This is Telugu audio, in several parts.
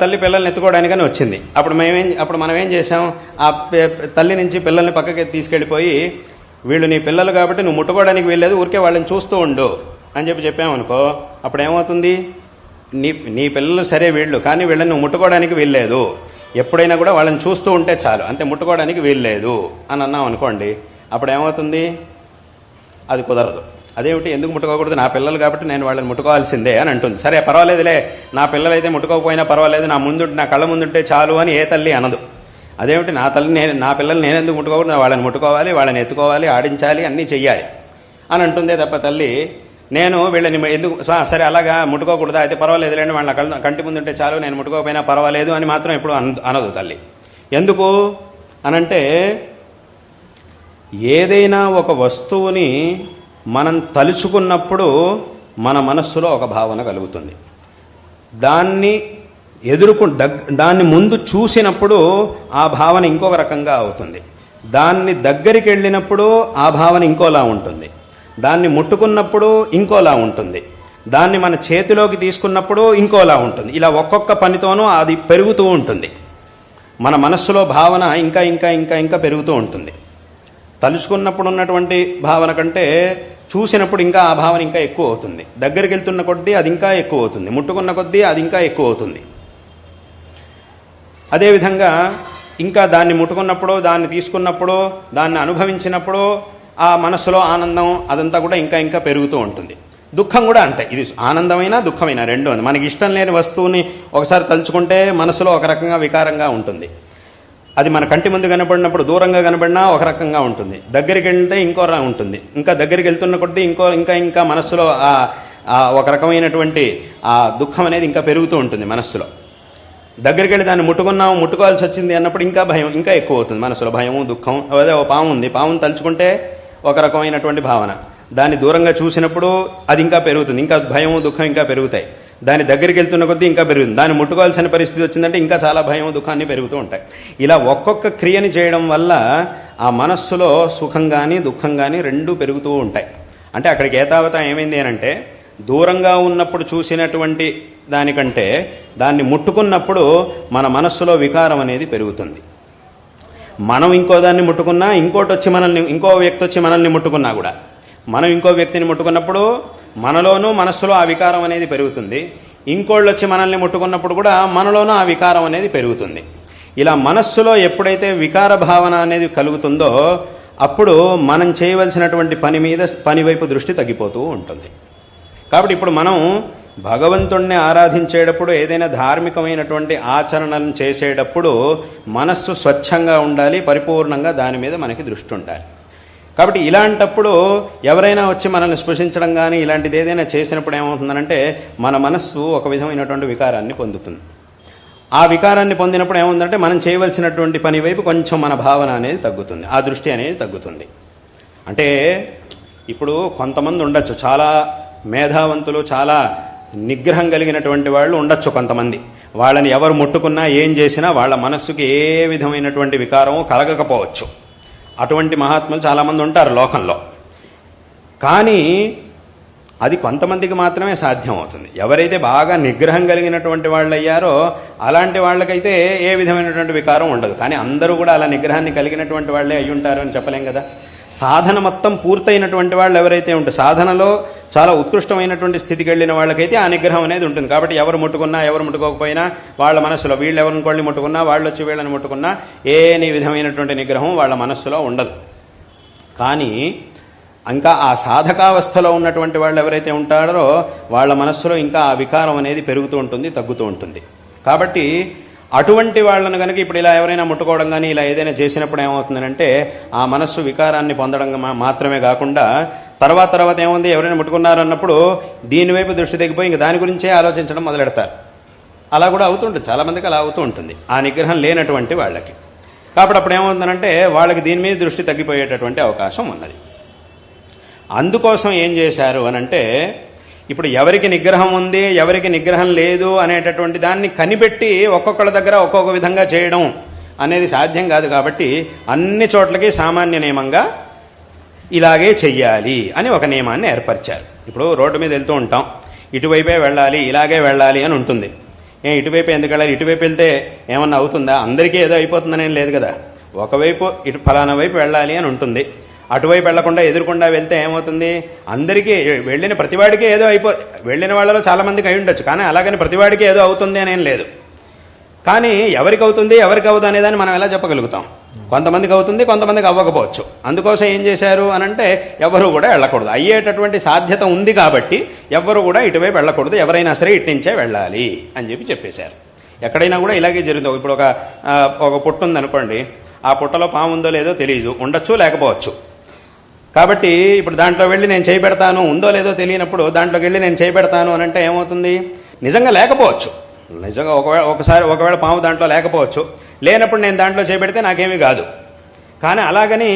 తల్లి పిల్లల్ని ఎత్తుకోవడానికని వచ్చింది. అప్పుడు మనం ఏం చేసాం, ఆ తల్లి నుంచి పిల్లల్ని పక్కకి తీసుకెళ్ళిపోయి, వీళ్ళు నీ పిల్లలు కాబట్టి నువ్వు ముట్టుకోవడానికి వీల్లేదు, ఊరికే వాళ్ళని చూస్తూ ఉండు అని చెప్పామనుకో, అప్పుడు ఏమవుతుంది, నీ పిల్లలు సరే వీళ్ళు, కానీ వీళ్ళని నువ్వు ముట్టుకోవడానికి వీల్లేదు, ఎప్పుడైనా కూడా వాళ్ళని చూస్తూ ఉంటే చాలు, అంతే, ముట్టుకోవడానికి వీల్లేదు అని అన్నాం అనుకోండి, అప్పుడు ఏమవుతుంది, అది కుదరదు. అదేమిటి, ఎందుకు ముట్టుకోకూడదు, నా పిల్లలు కాబట్టి నేను వాళ్ళని ముట్టుకోవాల్సిందే అని అంటుంది. సరే పర్వాలేదులే, నా పిల్లలైతే ముట్టుకోకపోయినా పర్వాలేదు, నా కళ్ళ ముందుంటే చాలు అని ఏ తల్లి అనదు. అదేమిటి, నా పిల్లలు నేనెందుకు ముట్టుకోకూడదు, వాళ్ళని ముట్టుకోవాలి, వాళ్ళని ఎత్తుకోవాలి, ఆడించాలి, అన్నీ చెయ్యాలి అని అంటుందే తప్ప తల్లి నేను వీళ్ళని ఎందుకు, సరే అలాగా ముట్టుకోకూడదా, అయితే పర్వాలేదులేండి, వాళ్ళ కంటి ముందుంటే చాలు, నేను ముట్టుకోకపోయినా పర్వాలేదు అని మాత్రం ఎప్పుడు అనదు తల్లి. ఎందుకు అనంటే, ఏదైనా ఒక వస్తువుని మనం తలుచుకున్నప్పుడు మన మనస్సులో ఒక భావన కలుగుతుంది. దాన్ని ముందు చూసినప్పుడు ఆ భావన ఇంకొక రకంగా అవుతుంది. దాన్ని దగ్గరికి వెళ్ళినప్పుడు ఆ భావన ఇంకోలా ఉంటుంది. దాన్ని ముట్టుకున్నప్పుడు ఇంకోలా ఉంటుంది. దాన్ని మన చేతిలోకి తీసుకున్నప్పుడు ఇంకోలా ఉంటుంది. ఇలా ఒక్కొక్క పనితోనూ అది పెరుగుతూ ఉంటుంది. మన మనస్సులో భావన ఇంకా ఇంకా ఇంకా ఇంకా పెరుగుతూ ఉంటుంది. తలుచుకున్నప్పుడు ఉన్నటువంటి భావన కంటే చూసినప్పుడు ఇంకా ఆ భావన ఇంకా ఎక్కువ అవుతుంది. దగ్గరికి వెళ్తున్న కొద్దీ అది ఇంకా ఎక్కువ అవుతుంది. ముట్టుకున్న కొద్దీ అది ఇంకా ఎక్కువ అవుతుంది. అదేవిధంగా ఇంకా దాన్ని ముట్టుకున్నప్పుడు, దాన్ని తీసుకున్నప్పుడు, దాన్ని అనుభవించినప్పుడు ఆ మనస్సులో ఆనందం అదంతా కూడా ఇంకా ఇంకా పెరుగుతూ ఉంటుంది. దుఃఖం కూడా అంతే. ఇది ఆనందమైనా దుఃఖమైనా రెండు ఉంది. మనకి ఇష్టం లేని వస్తువుని ఒకసారి తలుచుకుంటే మనసులో ఒక రకంగా వికారంగా ఉంటుంది. అది మన కంటి ముందు కనపడినప్పుడు, దూరంగా కనపడినా ఒక రకంగా ఉంటుంది. దగ్గరికి వెళ్తే ఇంకోలా ఉంటుంది. ఇంకా దగ్గరికి వెళ్తున్న కొద్దీ ఇంకా ఇంకా మనస్సులో ఒక రకమైనటువంటి ఆ దుఃఖం అనేది ఇంకా పెరుగుతూ ఉంటుంది మనస్సులో. దగ్గరికి వెళ్ళి దాన్ని ముట్టుకోవాల్సి వచ్చింది అన్నప్పుడు ఇంకా భయం ఇంకా ఎక్కువ అవుతుంది మనసులో. భయము, దుఃఖం. అదే ఓ పాము ఉంది, పామును తలుచుకుంటే ఒక రకమైనటువంటి భావన. దాన్ని దూరంగా చూసినప్పుడు అది ఇంకా పెరుగుతుంది. ఇంకా భయము, దుఃఖం ఇంకా పెరుగుతాయి. దాని దగ్గరికి వెళ్తున్న కొద్దీ ఇంకా పెరుగుతుంది. దాన్ని ముట్టుకోవాల్సిన పరిస్థితి వచ్చిందంటే ఇంకా చాలా భయం, దుఃఖాన్ని పెరుగుతూ ఉంటాయి. ఇలా ఒక్కొక్క క్రియని చేయడం వల్ల ఆ మనస్సులో సుఖం కానీ దుఃఖం కానీ రెండూ పెరుగుతూ ఉంటాయి. అంటే అక్కడికి ఏతావత ఏమైంది అనంటే, దూరంగా ఉన్నప్పుడు చూసినటువంటి దానికంటే దాన్ని ముట్టుకున్నప్పుడు మన మనస్సులో వికారం అనేది పెరుగుతుంది. మనం ఇంకో దాన్ని ముట్టుకున్నా, ఇంకో వ్యక్తి వచ్చి మనల్ని ముట్టుకున్నా కూడా, మనం ఇంకో వ్యక్తిని ముట్టుకున్నప్పుడు మనలోనూ మనస్సులో ఆ వికారం అనేది పెరుగుతుంది. ఇంకోళ్ళు వచ్చి మనల్ని ముట్టుకున్నప్పుడు కూడా మనలోనూ ఆ వికారం అనేది పెరుగుతుంది. ఇలా మనస్సులో ఎప్పుడైతే వికార భావన అనేది కలుగుతుందో అప్పుడు మనం చేయవలసినటువంటి పని వైపు దృష్టి తగ్గిపోతూ ఉంటుంది. కాబట్టి ఇప్పుడు మనం భగవంతుణ్ణి ఆరాధించేటప్పుడు, ఏదైనా ధార్మికమైనటువంటి ఆచరణలను చేసేటప్పుడు మనస్సు స్వచ్ఛంగా ఉండాలి, పరిపూర్ణంగా దాని మీద మనకి దృష్టి ఉండాలి. కాబట్టి ఇలాంటప్పుడు ఎవరైనా వచ్చి మనల్ని స్పృశించడం కానీ ఇలాంటిది ఏదైనా చేసినప్పుడు ఏమవుతుందనంటే మన మనస్సు ఒక విధమైనటువంటి వికారాన్ని పొందుతుంది. ఆ వికారాన్ని పొందినప్పుడు ఏముందంటే మనం చేయవలసినటువంటి పని వైపు కొంచెం మన భావన అనేది తగ్గుతుంది, ఆ దృష్టి అనేది తగ్గుతుంది. అంటే ఇప్పుడు కొంతమంది ఉండొచ్చు, చాలా మేధావంతులు, చాలా నిగ్రహం కలిగినటువంటి వాళ్ళు ఉండొచ్చు కొంతమంది. వాళ్ళని ఎవరు ముట్టుకున్నా ఏం చేసినా వాళ్ళ మనస్సుకి ఏ విధమైనటువంటి వికారము కలగకపోవచ్చు. అటువంటి మహాత్ములు చాలామంది ఉంటారు లోకంలో. కానీ అది కొంతమందికి మాత్రమే సాధ్యం అవుతుంది. ఎవరైతే బాగా నిగ్రహం కలిగినటువంటి వాళ్ళు అయ్యారో అలాంటి వాళ్ళకైతే ఏ విధమైనటువంటి వికారం ఉండదు. కానీ అందరూ కూడా అలా నిగ్రహాన్ని కలిగినటువంటి వాళ్ళే అయి ఉంటారు అని చెప్పలేం కదా. సాధన మొత్తం పూర్తయినటువంటి వాళ్ళు ఎవరైతే ఉంటే, సాధనలో చాలా ఉత్కృష్టమైనటువంటి స్థితికి వెళ్ళిన వాళ్ళకైతే ఆ నిగ్రహం అనేది ఉంటుంది. కాబట్టి ఎవరు ముట్టుకున్నా ఎవరు ముట్టుకోకపోయినా వాళ్ళ మనస్సులో, వీళ్ళు ఎవరిని కొళ్ళని ముట్టుకున్నా వాళ్ళు వచ్చి వీళ్ళని ముట్టుకున్నా ఏ విధమైనటువంటి నిగ్రహం వాళ్ళ మనస్సులో ఉండదు. కానీ ఇంకా ఆ సాధకావస్థలో ఉన్నటువంటి వాళ్ళు ఎవరైతే ఉంటారో వాళ్ళ మనస్సులో ఇంకా ఆ వికారం అనేది పెరుగుతూ ఉంటుంది, తగ్గుతూ ఉంటుంది. కాబట్టి అటువంటి వాళ్ళను కనుక ఇప్పుడు ఇలా ఎవరైనా ముట్టుకోవడం కానీ ఇలా ఏదైనా చేసినప్పుడు ఏమవుతుందంటే ఆ మనస్సు వికారాన్ని పొందడం మాత్రమే కాకుండా తర్వాత ఏముంది, ఎవరైనా ముట్టుకున్నారు అన్నప్పుడు దీనివైపు దృష్టి తగ్గిపోయి ఇంక దాని గురించే ఆలోచించడం మొదలెడతారు. అలా కూడా అవుతుంటుంది, చాలామందికి అలా అవుతూ ఉంటుంది ఆ నిగ్రహం లేనటువంటి వాళ్ళకి. కాబట్టి అప్పుడు ఏమవుతుందంటే వాళ్ళకి దీని మీద దృష్టి తగ్గిపోయేటటువంటి అవకాశం ఉన్నది. అందుకోసం ఏం చేశారు అనంటే, ఇప్పుడు ఎవరికి నిగ్రహం ఉంది ఎవరికి నిగ్రహం లేదు అనేటటువంటి దాన్ని కనిపెట్టి ఒక్కొక్కళ్ళ దగ్గర ఒక్కొక్క విధంగా చేయడం అనేది సాధ్యం కాదు. కాబట్టి అన్ని చోట్లకి సామాన్య నియమంగా ఇలాగే చెయ్యాలి అని ఒక నియమాన్ని ఏర్పరిచారు. ఇప్పుడు రోడ్డు మీద వెళ్తూ ఉంటాం, ఇటువైపే వెళ్ళాలి, ఇలాగే వెళ్ళాలి అని ఉంటుంది. ఇటువైపు ఎందుకు వెళ్ళాలి, ఇటువైపు వెళ్తే ఏమన్నా అవుతుందా, అందరికీ ఏదో అయిపోతుందనేం లేదు కదా. ఒకవైపు ఇటు ఫలానా వైపు వెళ్ళాలి అని ఉంటుంది, అటువైపు వెళ్లకుండా ఎదురుకుండా వెళ్తే ఏమవుతుంది, అందరికీ వెళ్ళిన ప్రతివాడికి ఏదో వెళ్ళిన వాళ్ళలో చాలా మందికి అయి ఉండొచ్చు, కానీ అలాగని ప్రతివాడికి ఏదో అవుతుంది అనేం లేదు. కానీ ఎవరికి అవుతుంది ఎవరికి అవ్వదు అనేదాన్ని మనం ఎలా చెప్పగలుగుతాం. కొంతమందికి అవుతుంది, కొంతమందికి అవ్వకపోవచ్చు. అందుకోసం ఏం చేశారు అనంటే ఎవరు కూడా వెళ్ళకూడదు, అయ్యేటటువంటి సాధ్యత ఉంది కాబట్టి ఎవరు కూడా ఇటువైపు వెళ్ళకూడదు, ఎవరైనా సరే ఇట్టించే వెళ్ళాలి అని చెప్పేశారు. ఎక్కడైనా కూడా ఇలాగే జరుగుతుంది. ఇప్పుడు ఒక పుట్ట ఉందనుకోండి, ఆ పుట్టలో పాము ఉందో లేదో తెలియదు, ఉండొచ్చు లేకపోవచ్చు. కాబట్టి ఇప్పుడు దాంట్లో వెళ్ళి నేను చేయబెడతాను, ఉందో లేదో తెలియనప్పుడు దాంట్లోకి వెళ్ళి నేను చేయబెడతాను అని అంటే ఏమవుతుంది, నిజంగా లేకపోవచ్చు. నిజంగా ఒకవేళ పాము దాంట్లో లేకపోవచ్చు, లేనప్పుడు నేను దాంట్లో చేయబెడితే నాకేమీ కాదు. కానీ అలాగని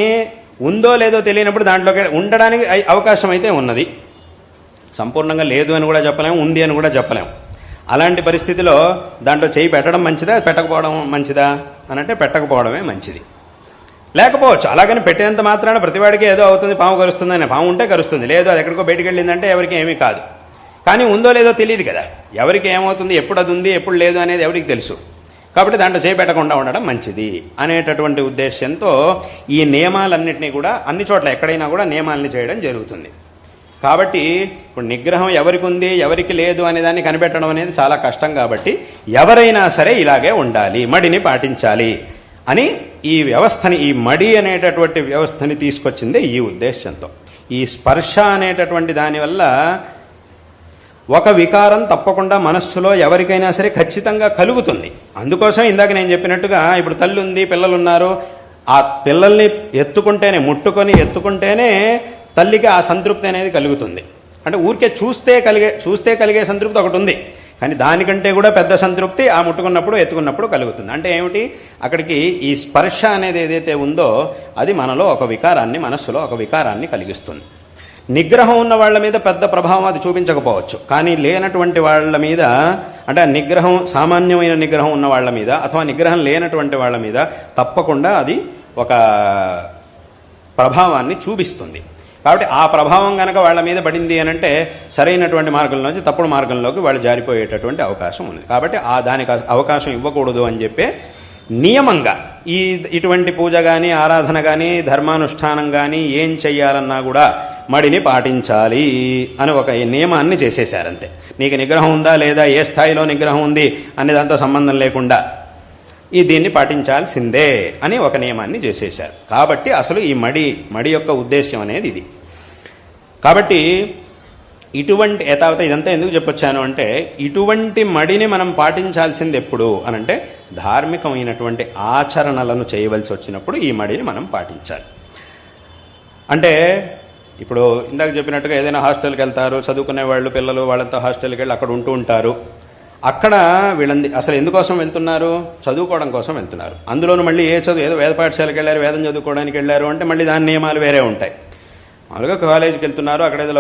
ఉందో లేదో తెలియనప్పుడు దాంట్లోకి ఉండడానికి అవకాశం అయితే ఉన్నది. సంపూర్ణంగా లేదు అని కూడా చెప్పలేము, ఉంది అని కూడా చెప్పలేము. అలాంటి పరిస్థితిలో దాంట్లో చేయి పెట్టడం మంచిదా పెట్టకపోవడం మంచిదా అని అంటే పెట్టకపోవడమే మంచిది. లేకపోవచ్చు, అలాగని పెట్టినంత మాత్రాన ప్రతివాడికి ఏదో అవుతుంది, పాము కరుస్తుందని. పాము ఉంటే కరుస్తుంది, లేదు అది ఎక్కడికో బయటికి వెళ్ళిందంటే ఎవరికి ఏమీ కాదు. కానీ ఉందో లేదో తెలియదు కదా, ఎవరికి ఏమవుతుంది, ఎప్పుడు అది ఉంది ఎప్పుడు లేదు అనేది ఎవరికి తెలుసు. కాబట్టి దాంట్లో చేపెట్టకుండా ఉండడం మంచిది అనేటటువంటి ఉద్దేశంతో ఈ నియమాలన్నింటినీ కూడా అన్ని చోట్ల ఎక్కడైనా కూడా నియమాలని చేయడం జరుగుతుంది. కాబట్టి ఇప్పుడు నిగ్రహం ఎవరికి ఉంది ఎవరికి లేదు అనే దాన్ని కనిపెట్టడం అనేది చాలా కష్టం. కాబట్టి ఎవరైనా సరే ఇలాగే ఉండాలి, మడిని పాటించాలి అని ఈ వ్యవస్థని, ఈ మడి అనేటటువంటి వ్యవస్థని తీసుకొచ్చిందే ఈ ఉద్దేశంతో. ఈ స్పర్శ అనేటటువంటి దానివల్ల ఒక వికారం తప్పకుండా మనస్సులో ఎవరికైనా సరే ఖచ్చితంగా కలుగుతుంది. అందుకోసం ఇందాక నేను చెప్పినట్టుగా ఇప్పుడు తల్లి ఉంది, పిల్లలు ఉన్నారు, ఆ పిల్లల్ని ముట్టుకొని ఎత్తుకుంటేనే తల్లికి ఆ సంతృప్తి అనేది కలుగుతుంది. అంటే ఊరికే చూస్తే కలిగే సంతృప్తి ఒకటి ఉంది, కానీ దానికంటే కూడా పెద్ద సంతృప్తి ఆ ముట్టుకున్నప్పుడు ఎత్తుకున్నప్పుడు కలుగుతుంది. అంటే ఏమిటి, అక్కడికి ఈ స్పర్శ అనేది ఏదైతే ఉందో అది మనలో ఒక వికారాన్ని, మనస్సులో ఒక వికారాన్ని కలిగిస్తుంది. నిగ్రహం ఉన్న వాళ్ళ మీద పెద్ద ప్రభావం అది చూపించకపోవచ్చు, కానీ లేనటువంటి వాళ్ళ మీద, అంటే నిగ్రహం, సామాన్యమైన నిగ్రహం ఉన్న వాళ్ళ మీద అథవా నిగ్రహం లేనటువంటి వాళ్ళ మీద తప్పకుండా అది ఒక ప్రభావాన్ని చూపిస్తుంది. కాబట్టి ఆ ప్రభావం కనుక వాళ్ళ మీద పడింది అని అంటే సరైనటువంటి మార్గంలోంచి తప్పుడు మార్గంలోకి వాళ్ళు జారిపోయేటటువంటి అవకాశం ఉంది. కాబట్టి దానికి అవకాశం ఇవ్వకూడదు అని చెప్పే నియమంగా ఇటువంటి పూజ కానీ, ఆరాధన కానీ, ధర్మానుష్ఠానం కానీ ఏం చెయ్యాలన్నా కూడా మడిని పాటించాలి అని ఒక నియమాన్ని చేసేశారంతే. నీకు నిగ్రహం ఉందా లేదా, ఏ స్థాయిలో నిగ్రహం ఉంది అనేదంతా సంబంధం లేకుండా దీన్ని పాటించాల్సిందే అని ఒక నియమాన్ని చేసేశారు. కాబట్టి అసలు ఈ మడి యొక్క ఉద్దేశం అనేది ఇది. కాబట్టి ఇటువంటి ఇదంతా ఎందుకు చెప్పొచ్చాను అంటే, ఇటువంటి మడిని మనం పాటించాల్సింది ఎప్పుడు అనంటే ధార్మికమైనటువంటి ఆచరణలను చేయవలసి వచ్చినప్పుడు ఈ మడిని మనం పాటించాలి. అంటే ఇప్పుడు ఇందాక చెప్పినట్టుగా ఏదైనా హాస్టల్కి వెళ్తారు, చదువుకునే వాళ్ళు పిల్లలు, వాళ్ళంతా హాస్టల్కి వెళ్ళి అక్కడ ఉంటూ ఉంటారు. అక్కడ వీళ్ళంది అసలు ఎందుకోసం వెళ్తున్నారు, చదువుకోవడం కోసం వెళ్తున్నారు. అందులోనూ మళ్ళీ ఏదో వేద పాఠశాలకు వెళ్ళారు, వేదం చదువుకోవడానికి వెళ్ళారు అంటే మళ్ళీ దాని నియమాలు వేరే ఉంటాయి. మామూలుగా కాలేజీకి వెళ్తున్నారు, అక్కడ ఏదో